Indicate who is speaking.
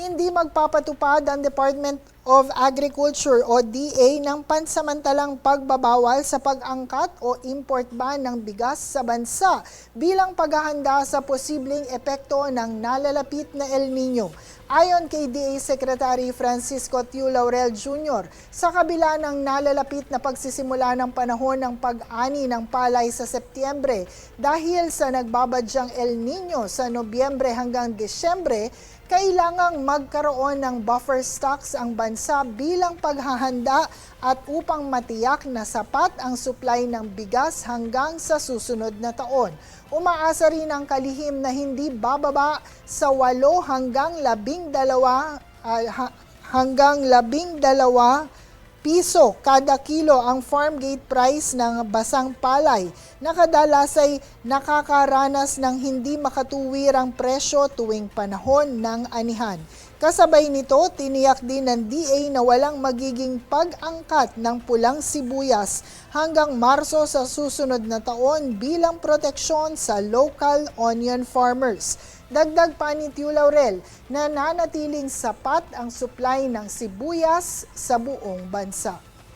Speaker 1: Hindi magpapatupad ang Department of Agriculture o DA ng pansamantalang pagbabawal sa pag-angkat o import ban ng bigas sa bansa bilang paghahanda sa posibleng epekto ng nalalapit na El Nino. Ayon kay DA Secretary Francisco Tiu Laurel Jr., sa kabila ng nalalapit na pagsisimula ng panahon ng pag-ani ng palay sa Setyembre dahil sa nagbabadyang El Nino sa Nobyembre hanggang Disyembre, kailangang magkaroon ng buffer stocks ang bansa bilang paghahanda at upang matiyak na sapat ang supply ng bigas hanggang sa susunod na taon. Umaasa rin ang kalihim na hindi bababa sa 8 hanggang 12 piso kada kilo ang farm gate price ng basang palay na kadalas ay nakakaranas ng hindi makatuwirang presyo tuwing panahon ng anihan. Kasabay nito, tiniyak din ng DA na walang magiging pag-angkat ng pulang sibuyas hanggang Marso sa susunod na taon bilang proteksyon sa local onion farmers. Dagdag pa ni Tiu Laurel na nanatiling sapat ang supply ng sibuyas sa buong bansa.